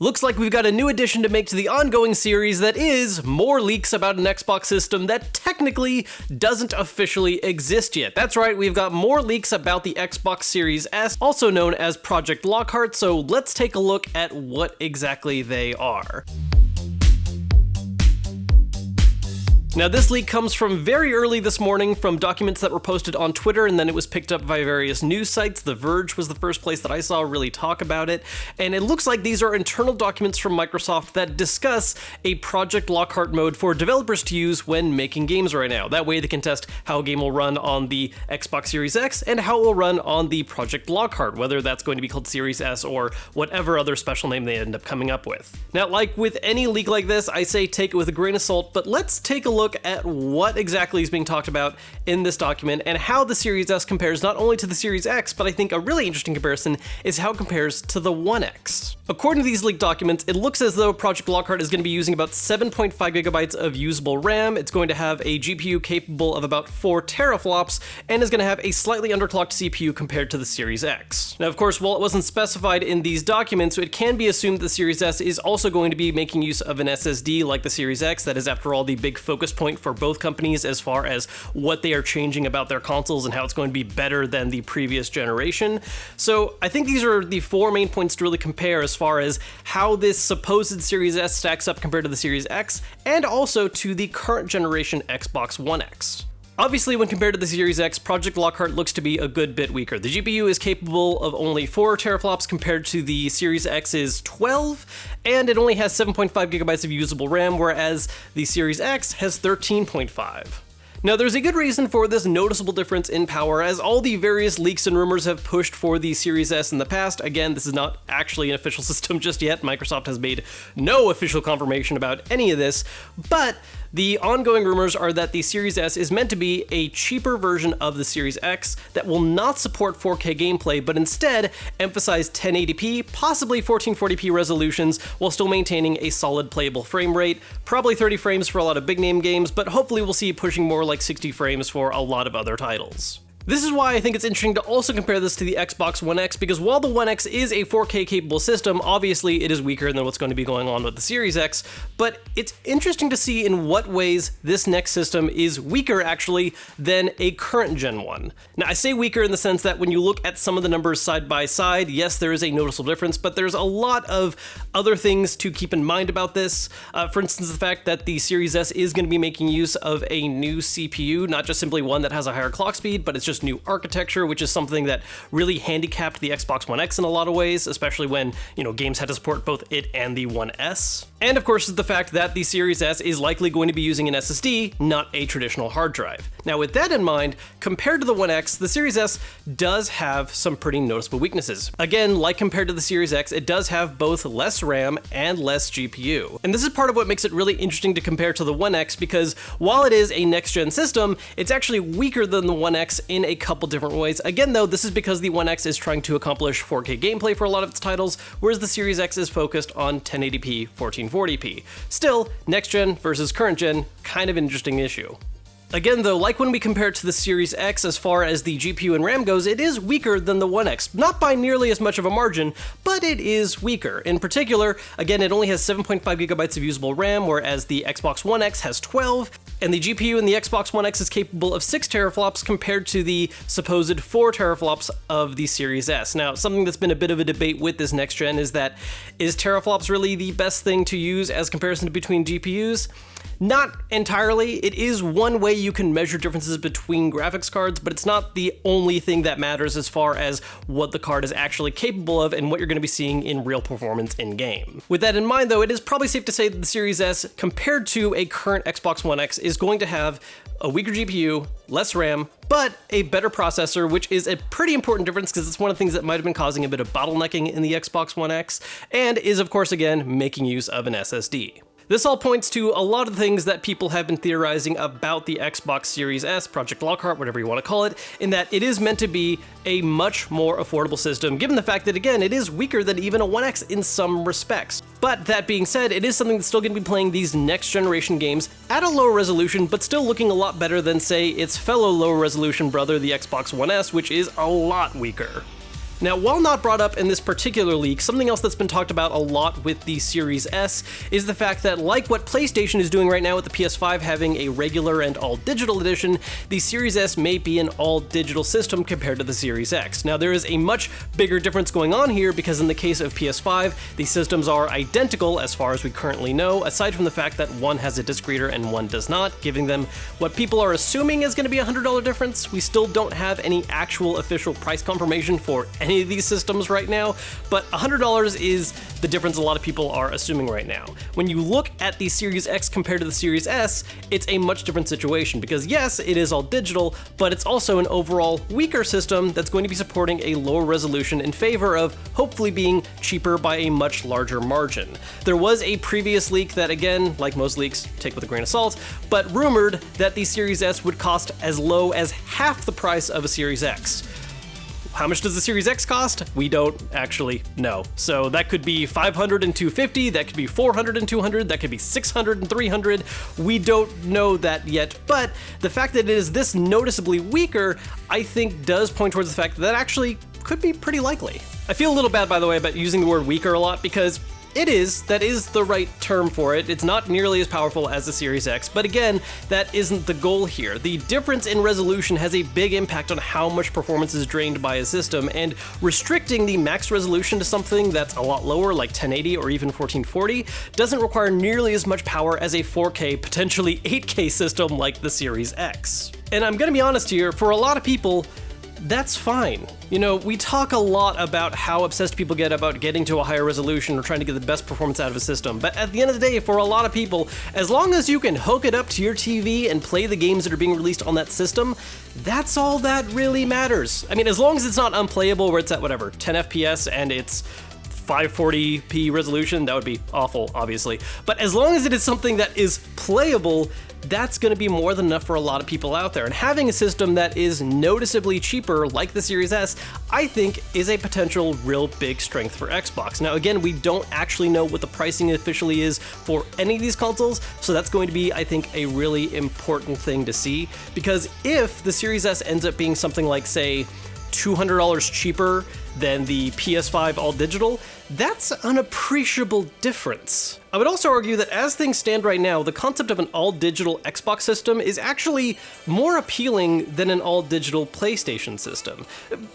Looks like we've got a new addition to make to the ongoing series that is more leaks about an Xbox system that technically doesn't officially exist yet. That's right, we've got more leaks about the Xbox Series S, also known as Project Lockhart, so let's take a look at what exactly they are. Now, this leak comes from very early this morning from documents that were posted on Twitter, and then it was picked up by various news sites. The Verge was the first place that I saw really talk about it, and it looks like these are internal documents from Microsoft that discuss a Project Lockhart mode for developers to use when making games right now. That way they can test how a game will run on the Xbox Series X and how it will run on the Project Lockhart, whether that's going to be called Series S or whatever other special name they end up coming up with. Now, like with any leak like this, I say take it with a grain of salt, but let's take a look at what exactly is being talked about in this document and how the Series S compares not only to the Series X, but I think a really interesting comparison is how it compares to the One X. According to these leaked documents, it looks as though Project Lockhart is going to be using about 7.5 gigabytes of usable RAM. It's going to have a GPU capable of about 4 teraflops and is going to have a slightly underclocked CPU compared to the Series X. Now, of course, while it wasn't specified in these documents, it can be assumed that the Series S is also going to be making use of an SSD like the Series X. That is, after all, the big focus point for both companies as far as what they are changing about their consoles and how it's going to be better than the previous generation. So I think these are the 4 main points to really compare as far as how this supposed Series S stacks up compared to the Series X and also to the current generation Xbox One X. Obviously, when compared to the Series X, Project Lockhart looks to be a good bit weaker. The GPU is capable of only 4 teraflops compared to the Series X's 12, and it only has 7.5 gigabytes of usable RAM, whereas the Series X has 13.5. Now, there's a good reason for this noticeable difference in power, as all the various leaks and rumors have pushed for the Series S in the past. Again, this is not actually an official system just yet. Microsoft has made no official confirmation about any of this, but the ongoing rumors are that the Series S is meant to be a cheaper version of the Series X that will not support 4K gameplay, but instead emphasize 1080p, possibly 1440p resolutions, while still maintaining a solid playable frame rate, probably 30 frames for a lot of big name games, but hopefully we'll see pushing more like 60 frames for a lot of other titles. This is why I think it's interesting to also compare this to the Xbox One X, because while the One X is a 4K capable system, obviously it is weaker than what's going to be going on with the Series X, but it's interesting to see in what ways this next system is weaker actually than a current Gen 1. Now, I say weaker in the sense that when you look at some of the numbers side by side, yes, there is a noticeable difference, but there's a lot of other things to keep in mind about this. For instance, the fact that the Series S is going to be making use of a new CPU, not just simply one that has a higher clock speed, but it's just new architecture, which is something that really handicapped the Xbox One X in a lot of ways, especially when, games had to support both it and the One S. And of course, the fact that the Series S is likely going to be using an SSD, not a traditional hard drive. Now, with that in mind, compared to the One X, the Series S does have some pretty noticeable weaknesses. Again, like compared to the Series X, it does have both less RAM and less GPU. And this is part of what makes it really interesting to compare to the One X, because while it is a next-gen system, it's actually weaker than the One X in a couple different ways. Again, though, this is because the One X is trying to accomplish 4K gameplay for a lot of its titles, whereas the Series X is focused on 1080p, 1440p. Still, next-gen versus current-gen, kind of an interesting issue. Again, though, like when we compare it to the Series X as far as the GPU and RAM goes, it is weaker than the One X. Not by nearly as much of a margin, but it is weaker. In particular, again, it only has 7.5 gigabytes of usable RAM, whereas the Xbox One X has 12, and the GPU in the Xbox One X is capable of 6 teraflops compared to the supposed 4 teraflops of the Series S. Now, something that's been a bit of a debate with this next gen is that, is teraflops really the best thing to use as comparison between GPUs? Not entirely. It is one way you can measure differences between graphics cards, but it's not the only thing that matters as far as what the card is actually capable of and what you're going to be seeing in real performance in-game. With that in mind, though, it is probably safe to say that the Series S, compared to a current Xbox One X, is going to have a weaker GPU, less RAM, but a better processor, which is a pretty important difference because it's one of the things that might have been causing a bit of bottlenecking in the Xbox One X, and is, of course, again, making use of an SSD. This all points to a lot of things that people have been theorizing about the Xbox Series S, Project Lockhart, whatever you want to call it, in that it is meant to be a much more affordable system, given the fact that, again, it is weaker than even a One X in some respects. But that being said, it is something that's still going to be playing these next-generation games at a lower resolution, but still looking a lot better than, say, its fellow lower-resolution brother, the Xbox One S, which is a lot weaker. Now, while not brought up in this particular leak, something else that's been talked about a lot with the Series S is the fact that, like what PlayStation is doing right now with the PS5 having a regular and all-digital edition, the Series S may be an all-digital system compared to the Series X. Now, there is a much bigger difference going on here because in the case of PS5, the systems are identical as far as we currently know, aside from the fact that one has a disc reader and one does not, giving them what people are assuming is going to be a $100 difference. We still don't have any actual official price confirmation for any of these systems right now, but $100 is the difference a lot of people are assuming right now. When you look at the Series X compared to the Series S, it's a much different situation because yes, it is all digital, but it's also an overall weaker system that's going to be supporting a lower resolution in favor of hopefully being cheaper by a much larger margin. There was a previous leak that, again, like most leaks, take with a grain of salt, but rumored that the Series S would cost as low as half the price of a Series X. How much does the Series X cost? We don't actually know. So that could be $500 and $250, that could be $400 and $200, that could be $600 and $300. We don't know that yet, but the fact that it is this noticeably weaker, I think does point towards the fact that actually could be pretty likely. I feel a little bad, by the way, about using the word weaker a lot because that is the right term for it. It's not nearly as powerful as the Series X, but again, that isn't the goal here. The difference in resolution has a big impact on how much performance is drained by a system, and restricting the max resolution to something that's a lot lower, like 1080 or even 1440, doesn't require nearly as much power as a 4K, potentially 8K system like the Series X. And I'm gonna be honest here, for a lot of people, that's fine. You know, we talk a lot about how obsessed people get about getting to a higher resolution or trying to get the best performance out of a system, but at the end of the day, for a lot of people, as long as you can hook it up to your TV and play the games that are being released on that system, that's all that really matters. I mean, as long as it's not unplayable where it's at whatever, 10 FPS and it's 540p resolution, that would be awful, obviously. But as long as it is something that is playable, that's going to be more than enough for a lot of people out there. And having a system that is noticeably cheaper, like the Series S, I think is a potential real big strength for Xbox. Now, again, we don't actually know what the pricing officially is for any of these consoles, so that's going to be, I think, a really important thing to see. Because if the Series S ends up being something like, say, $200 cheaper than the PS5 all-digital, that's an appreciable difference. I would also argue that as things stand right now, the concept of an all-digital Xbox system is actually more appealing than an all-digital PlayStation system.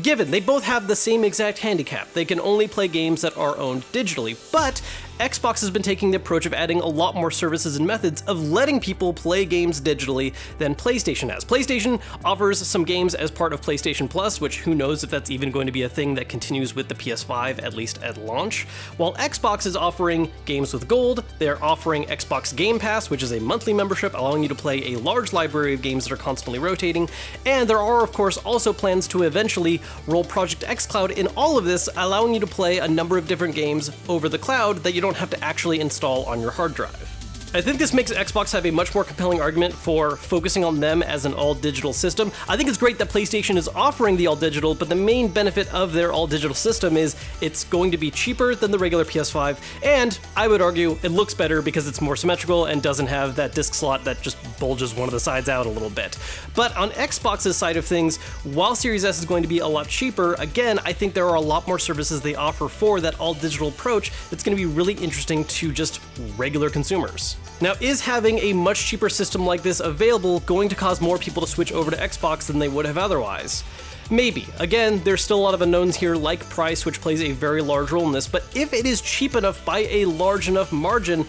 Given they both have the same exact handicap, they can only play games that are owned digitally, but Xbox has been taking the approach of adding a lot more services and methods of letting people play games digitally than PlayStation has. PlayStation offers some games as part of PlayStation Plus, which who knows if that's even going to be a thing that continues with the PS5, at least at launch, while Xbox is offering games with gold. They're offering Xbox Game Pass, which is a monthly membership allowing you to play a large library of games that are constantly rotating, and there are of course also plans to eventually roll Project xCloud in all of this, allowing you to play a number of different games over the cloud that you don't have to actually install on your hard drive. I think this makes Xbox have a much more compelling argument for focusing on them as an all-digital system. I think it's great that PlayStation is offering the all-digital, but the main benefit of their all-digital system is it's going to be cheaper than the regular PS5, and I would argue it looks better because it's more symmetrical and doesn't have that disc slot that just bulges one of the sides out a little bit. But on Xbox's side of things, while Series S is going to be a lot cheaper, again, I think there are a lot more services they offer for that all-digital approach that's going to be really interesting to just regular consumers. Now, is having a much cheaper system like this available going to cause more people to switch over to Xbox than they would have otherwise? Maybe. Again, there's still a lot of unknowns here, like price, which plays a very large role in this, but if it is cheap enough by a large enough margin,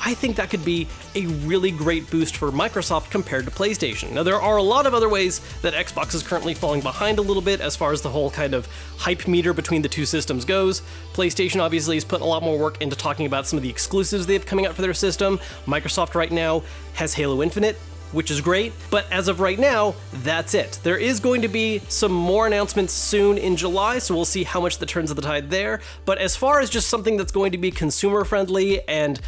I think that could be a really great boost for Microsoft compared to PlayStation. Now, there are a lot of other ways that Xbox is currently falling behind a little bit as far as the whole kind of hype meter between the two systems goes. PlayStation obviously has put a lot more work into talking about some of the exclusives they have coming out for their system. Microsoft right now has Halo Infinite, which is great, but as of right now, that's it. There is going to be some more announcements soon in July, so we'll see how much that turns of the tide there. But as far as just something that's going to be consumer friendly and,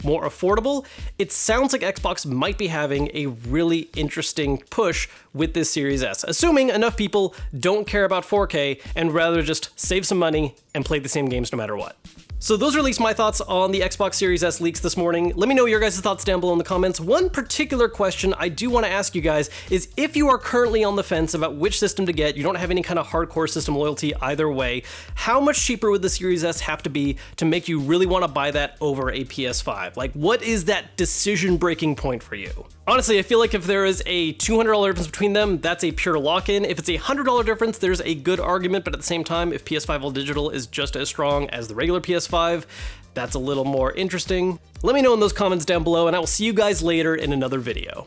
more affordable, it sounds like Xbox might be having a really interesting push with this Series S, assuming enough people don't care about 4K and rather just save some money and play the same games no matter what. So those are at least my thoughts on the Xbox Series S leaks this morning. Let me know your guys' thoughts down below in the comments. One particular question I do want to ask you guys is if you are currently on the fence about which system to get, you don't have any kind of hardcore system loyalty either way, how much cheaper would the Series S have to be to make you really want to buy that over a PS5? Like, what is that decision-breaking point for you? Honestly, I feel like if there is a $200 difference between them, that's a pure lock-in. If it's a $100 difference, there's a good argument, but at the same time, if PS5 All Digital is just as strong as the regular PS5, that's a little more interesting. Let me know in those comments down below, and I will see you guys later in another video.